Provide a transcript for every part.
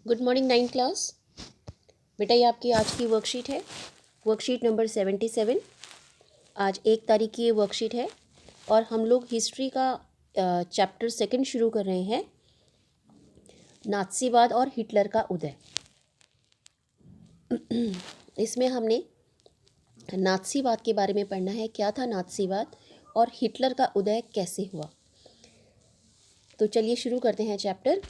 Good morning 9th class. बेटा ये आपकी आज की वर्कशीट है, वर्कशीट नंबर 77। आज 1 तारीख की ये वर्कशीट है और हम लोग हिस्ट्री का चैप्टर 2 शुरू कर रहे हैं, नात्सीवाद और हिटलर का उदय। इसमें हमने नात्सीवाद के बारे में पढ़ना है, क्या था नात्सीवाद और हिटलर का उदय कैसे हुआ। तो चलिए शुरू करते हैं चैप्टर।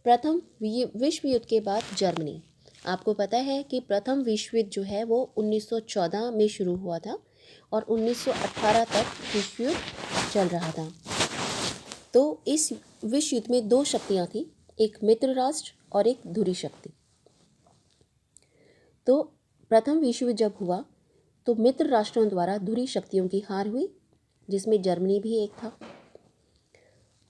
प्रथम विश्व युद्ध के बाद जर्मनी। आपको पता है कि प्रथम विश्व युद्ध जो है वो 1914 में शुरू हुआ था और 1918 तक विश्व युद्ध चल रहा था। तो इस विश्व युद्ध में 2 शक्तियाँ थीं, एक मित्र राष्ट्र और एक धुरी शक्ति। तो प्रथम विश्व युद्ध जब हुआ तो मित्र राष्ट्रों द्वारा धुरी शक्तियों की हार हुई, जिसमें जर्मनी भी एक था।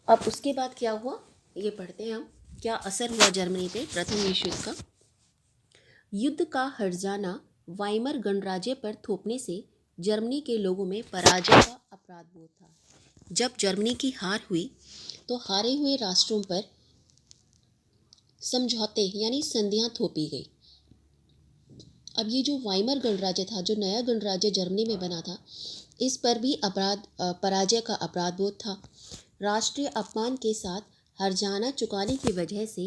अब उसके बाद क्या हुआ ये पढ़ते हैं हम। क्या असर हुआ जर्मनी पे प्रथम विश्व युद्ध का। युद्ध का हर्जाना वाइमर गणराज्य पर थोपने से जर्मनी के लोगों में पराजय का अपराध बोध था। जब जर्मनी की हार हुई तो हारे हुए राष्ट्रों पर समझौते यानी संधियां थोपी गई। अब ये जो वाइमर गणराज्य था, जो नया गणराज्य जर्मनी में बना था, इस पर भी पराजय का अपराध बोध था। राष्ट्रीय अपमान के साथ हर्जाना चुकाने की वजह से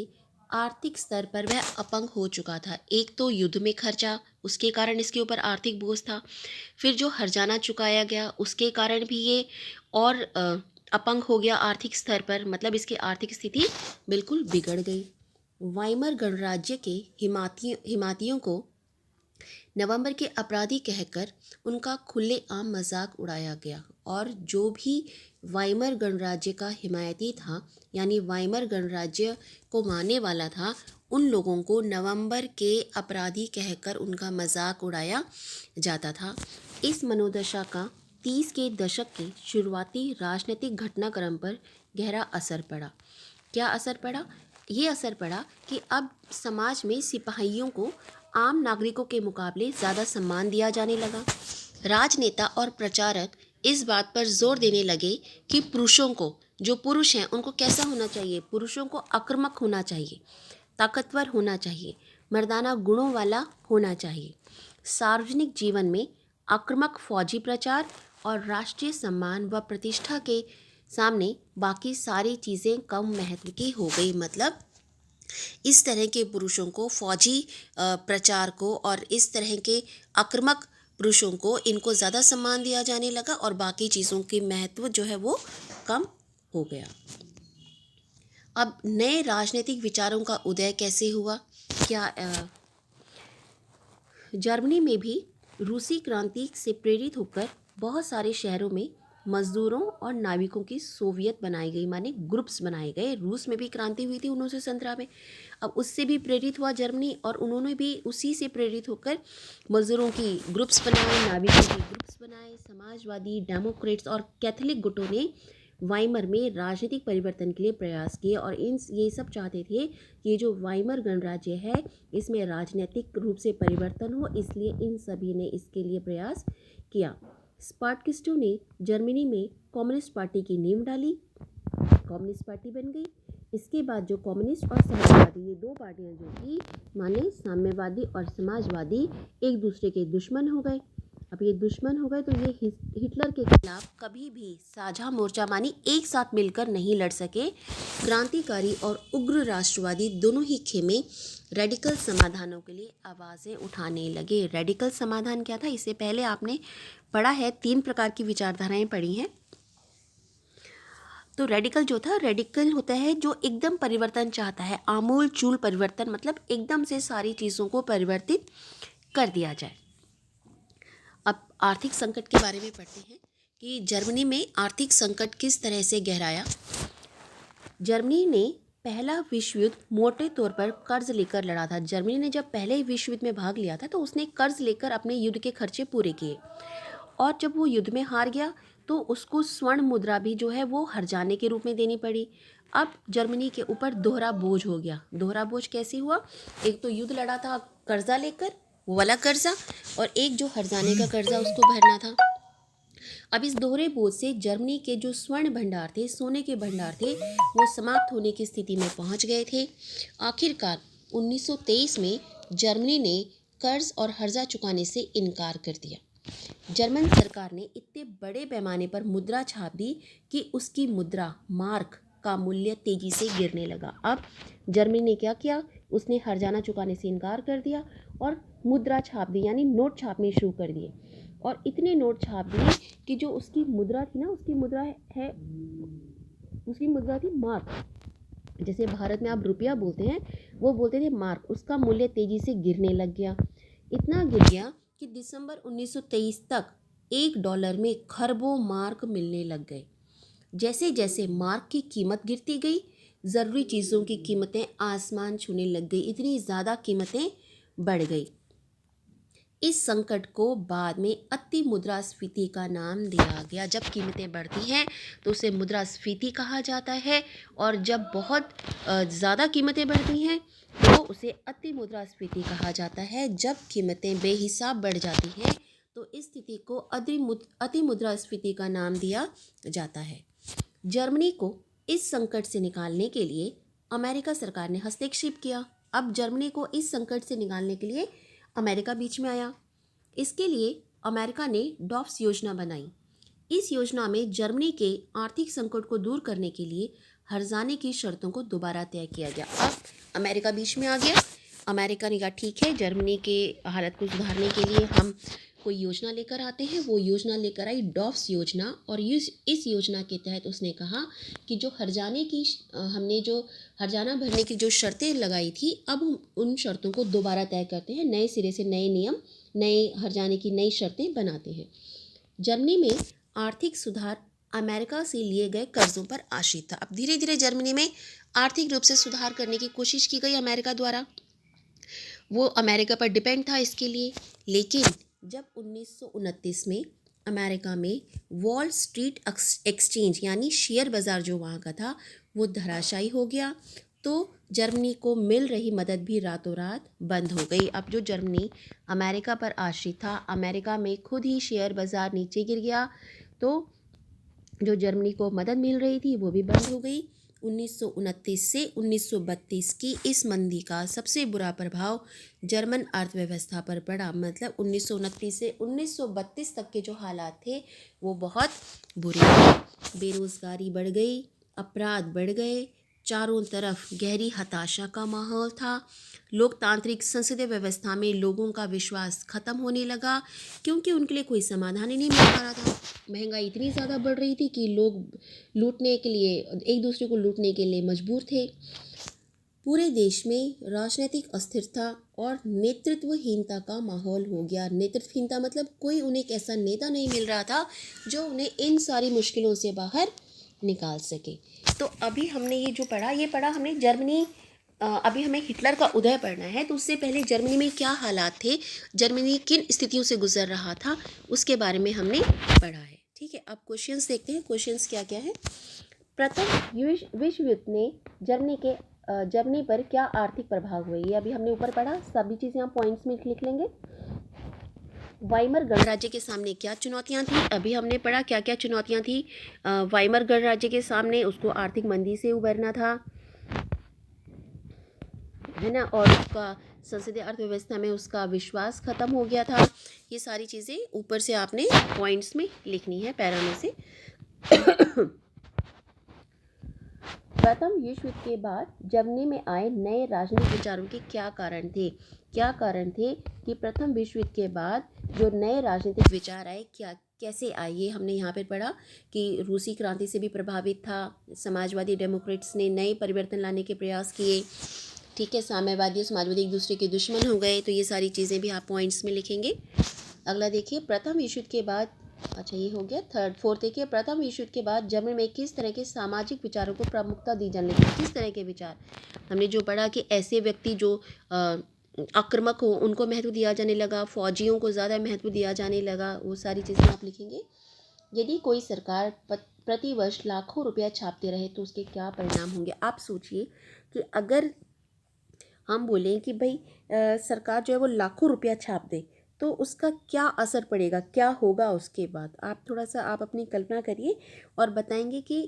आर्थिक स्तर पर वह अपंग हो चुका था। एक तो युद्ध में खर्चा, उसके कारण इसके ऊपर आर्थिक बोझ था, फिर जो हर्जाना चुकाया गया उसके कारण भी ये और अपंग हो गया आर्थिक स्तर पर, मतलब इसकी आर्थिक स्थिति बिल्कुल बिगड़ गई। वाइमर गणराज्य के हिमातियों को नवंबर के अपराधी कहकर उनका खुलेआम मजाक उड़ाया गया और जो भी वाइमर गणराज्य का हिमायती था यानी वाइमर गणराज्य को मानने वाला था, उन लोगों को नवंबर के अपराधी कहकर उनका मजाक उड़ाया जाता था। इस मनोदशा का 30 के दशक के शुरुआती राजनीतिक घटनाक्रम पर गहरा असर पड़ा। क्या असर पड़ा? ये असर पड़ा कि अब समाज में सिपाहियों को आम नागरिकों के मुकाबले ज़्यादा सम्मान दिया जाने लगा। राजनेता और प्रचारक इस बात पर जोर देने लगे कि पुरुषों को, जो पुरुष हैं उनको कैसा होना चाहिए, पुरुषों को आक्रामक होना चाहिए, ताकतवर होना चाहिए, मर्दाना गुणों वाला होना चाहिए। सार्वजनिक जीवन में आक्रामक फौजी प्रचार और राष्ट्रीय सम्मान व प्रतिष्ठा के सामने बाकी सारी चीज़ें कम महत्व की हो गई। मतलब इस तरह के पुरुषों को, फौजी प्रचार को और इस तरह के आक्रामक पुरुषों को, इनको ज़्यादा सम्मान दिया जाने लगा और बाकी चीज़ों की महत्व जो है वो कम हो गया। अब नए राजनीतिक विचारों का उदय कैसे हुआ? क्या जर्मनी में भी रूसी क्रांति से प्रेरित होकर बहुत सारे शहरों में मजदूरों और नाविकों की सोवियत बनाई गई, माने ग्रुप्स बनाए गए। रूस में भी क्रांति हुई थी 1917 में, अब उससे भी प्रेरित हुआ जर्मनी और उन्होंने भी उसी से प्रेरित होकर मजदूरों की ग्रुप्स बनाए, नाविकों की ग्रुप्स बनाए। समाजवादी, डेमोक्रेट्स और कैथोलिक गुटों ने वाइमर में राजनीतिक परिवर्तन के लिए प्रयास किए और ये सब चाहते थे कि ये जो वाइमर गणराज्य है इसमें राजनीतिक रूप से परिवर्तन हो, इसलिए इन सभी ने इसके लिए प्रयास किया। स्पार्टकिस्टों ने जर्मनी में कम्युनिस्ट पार्टी की नींव डाली, कम्युनिस्ट पार्टी बन गई। इसके बाद जो कम्युनिस्ट और समाजवादी, ये 2 पार्टियां जो थी, माने साम्यवादी और समाजवादी, एक दूसरे के दुश्मन हो गए। अब ये दुश्मन हो गए तो ये हिटलर के खिलाफ कभी भी साझा मोर्चा मानी एक साथ मिलकर नहीं लड़ सके। क्रांतिकारी और उग्र राष्ट्रवादी दोनों ही खेमे रेडिकल समाधानों के लिए आवाज़ें उठाने लगे। रेडिकल समाधान क्या था? इससे पहले आपने पढ़ा है, 3 प्रकार की विचारधाराएं पढ़ी हैं। तो रेडिकल जो था, रेडिकल होता है जो एकदम परिवर्तन चाहता है, आमूल चूल परिवर्तन, मतलब एकदम से सारी चीज़ों को परिवर्तित कर दिया जाए। अब आर्थिक संकट के बारे में पढ़ते हैं कि जर्मनी में आर्थिक संकट किस तरह से गहराया। जर्मनी ने पहला विश्व युद्ध मोटे तौर पर कर्ज लेकर लड़ा था। जर्मनी ने जब पहले विश्व युद्ध में भाग लिया था तो उसने कर्ज लेकर अपने युद्ध के खर्चे पूरे किए और जब वो युद्ध में हार गया तो उसको स्वर्ण मुद्रा भी जो है वो हर्जाने के रूप में देनी पड़ी। अब जर्मनी के ऊपर दोहरा बोझ हो गया। दोहरा बोझ कैसे हुआ? एक तो युद्ध लड़ा था कर्जा लेकर, वो वाला कर्जा, और एक जो हर्जाने का कर्जा उसको भरना था। अब इस दोहरे बोझ से जर्मनी के जो स्वर्ण भंडार थे, सोने के भंडार थे, वो समाप्त होने की स्थिति में पहुंच गए थे। आखिरकार 1923 में जर्मनी ने कर्ज और हर्जा चुकाने से इनकार कर दिया। जर्मन सरकार ने इतने बड़े पैमाने पर मुद्रा छाप दी कि उसकी मुद्रा मार्क का मूल्य तेजी से गिरने लगा। अब जर्मनी ने क्या किया, उसने हर्जाना चुकाने से इनकार कर दिया और मुद्रा छाप दी, यानी नोट छापने शुरू कर दिए। और इतने नोट छाप दिए कि जो उसकी मुद्रा थी ना, उसकी मुद्रा थी मार्क। जैसे भारत में आप रुपया बोलते हैं, वो बोलते थे मार्क। उसका मूल्य तेजी से गिरने लग गया। इतना गिर गया कि दिसंबर 1923 तक $1 में खरबों मार्क मिलने लग गए। जैसे जैसे मार्क की कीमत गिरती गई, ज़रूरी चीज़ों की कीमतें आसमान छूने लग गई। इतनी ज़्यादा कीमतें बढ़ गई। इस संकट को बाद में अति मुद्रास्फीति का नाम दिया गया। जब कीमतें बढ़ती हैं तो उसे मुद्रास्फीति कहा जाता है, और जब बहुत ज़्यादा कीमतें बढ़ती हैं तो उसे अति मुद्रास्फीति कहा जाता है। जब कीमतें बेहिसाब बढ़ जाती हैं तो इस स्थिति को अति मुद्रास्फीति का नाम दिया जाता है। जर्मनी को इस संकट से निकालने के लिए अमेरिका सरकार ने हस्तक्षेप किया। अब जर्मनी को इस संकट से निकालने के लिए अमेरिका बीच में आया। इसके लिए अमेरिका ने डॉफ्स योजना बनाई। इस योजना में जर्मनी के आर्थिक संकट को दूर करने के लिए हर्जाने की शर्तों को दोबारा तय किया गया। अब अमेरिका बीच में आ गया। अमेरिका ने कहा ठीक है, जर्मनी के हालत को सुधारने के लिए हम कोई योजना लेकर आते हैं। वो योजना लेकर आई डॉफ्स योजना, और इस योजना के तहत उसने कहा कि जो हमने जो हर्जाना भरने की जो शर्तें लगाई थी, अब हम उन शर्तों को दोबारा तय करते हैं। नए सिरे से नए नियम, नए हर्जाने की नई शर्तें बनाते हैं। जर्मनी में आर्थिक सुधार अमेरिका से लिए गए कर्जों पर आश्रित था। अब धीरे धीरे जर्मनी में आर्थिक रूप से सुधार करने की कोशिश की गई अमेरिका द्वारा। वो अमेरिका पर डिपेंड था इसके लिए। लेकिन जब 1929 में अमेरिका में वॉल स्ट्रीट एक्सचेंज यानी शेयर बाज़ार जो वहाँ का था वो धराशायी हो गया, तो जर्मनी को मिल रही मदद भी रातों रात बंद हो गई। अब जो जर्मनी अमेरिका पर आश्रित था, अमेरिका में खुद ही शेयर बाज़ार नीचे गिर गया, तो जो जर्मनी को मदद मिल रही थी वो भी बंद हो गई। 1929 से 1932 की इस मंदी का सबसे बुरा प्रभाव जर्मन अर्थव्यवस्था पर पड़ा। मतलब 1929 से 1932 तक के जो हालात थे वो बहुत बुरे थे। बेरोज़गारी बढ़ गई, अपराध बढ़ गए, चारों तरफ गहरी हताशा का माहौल था। लोकतांत्रिक संसदीय व्यवस्था में लोगों का विश्वास खत्म होने लगा, क्योंकि उनके लिए कोई समाधान ही नहीं मिल पा रहा था। महंगाई इतनी ज़्यादा बढ़ रही थी कि लोग लूटने के लिए, एक दूसरे को लूटने के लिए मजबूर थे। पूरे देश में राजनीतिक अस्थिरता और नेतृत्वहीनता का माहौल हो गया। नेतृत्वहीनता मतलब कोई उन्हें एक ऐसा नेता नहीं मिल रहा था जो उन्हें इन सारी मुश्किलों से बाहर निकाल सके। तो अभी हमने ये जो पढ़ा, ये पढ़ा हमने जर्मनी। अभी हमें हिटलर का उदय पढ़ना है, तो उससे पहले जर्मनी में क्या हालात थे, जर्मनी किन स्थितियों से गुजर रहा था, उसके बारे में हमने पढ़ा है। ठीक है, अब क्वेश्चंस देखते हैं। क्वेश्चंस क्या क्या है। प्रथम विश्व युद्ध ने जर्मनी पर क्या आर्थिक प्रभाव हुए, ये अभी हमने ऊपर पढ़ा। सभी चीज़ें आप पॉइंट्स में लिख लेंगे। वाइमर गणराज्य के सामने क्या चुनौतियां थी, अभी हमने पढ़ा क्या क्या चुनौतियां थी वाइमर गणराज्य के सामने। उसको आर्थिक मंदी से उबरना था, है ना, और उसका संसदीय अर्थव्यवस्था में उसका विश्वास खत्म हो गया था। ये सारी चीज़ें ऊपर से आपने पॉइंट्स में लिखनी है, पैरा में से। प्रथम विश्व युद्ध के बाद जर्मनी में आए नए राजनीतिक विचारों के क्या कारण थे। क्या कारण थे कि प्रथम विश्व युद्ध के बाद जो नए राजनीतिक विचार आए, क्या कैसे आए, ये हमने यहाँ पे पढ़ा कि रूसी क्रांति से भी प्रभावित था। समाजवादी डेमोक्रेट्स ने नए परिवर्तन लाने के प्रयास किए। ठीक है, साम्यवादी और समाजवादी एक दूसरे के दुश्मन हो गए। तो ये सारी चीज़ें भी आप पॉइंट्स में लिखेंगे। अगला देखिए, प्रथम विश्व युद्ध के बाद, अच्छा ये हो गया। फोर्थ देखिए, प्रथम विश्व युद्ध के बाद जर्मनी में किस तरह के सामाजिक विचारों को प्रमुखता दी जाने लगी। किस तरह के विचार, हमने जो पढ़ा कि ऐसे व्यक्ति जो आक्रामक हो उनको महत्व दिया जाने लगा, फौजियों को ज़्यादा महत्व दिया जाने लगा। वो सारी चीज़ें आप लिखेंगे। यदि कोई सरकार प्रतिवर्ष लाखों रुपया छापते रहे तो उसके क्या परिणाम होंगे। आप सोचिए कि अगर हम बोलें कि भाई सरकार जो है वो लाखों रुपया छाप दे, तो उसका क्या असर पड़ेगा, क्या होगा उसके बाद। आप थोड़ा सा आप अपनी कल्पना करिए और बताएंगे कि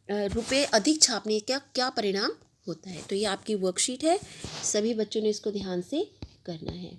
रुपए अधिक छापने का क्या परिणाम होता है। तो ये आपकी वर्कशीट है, सभी बच्चों ने इसको ध्यान से करना है।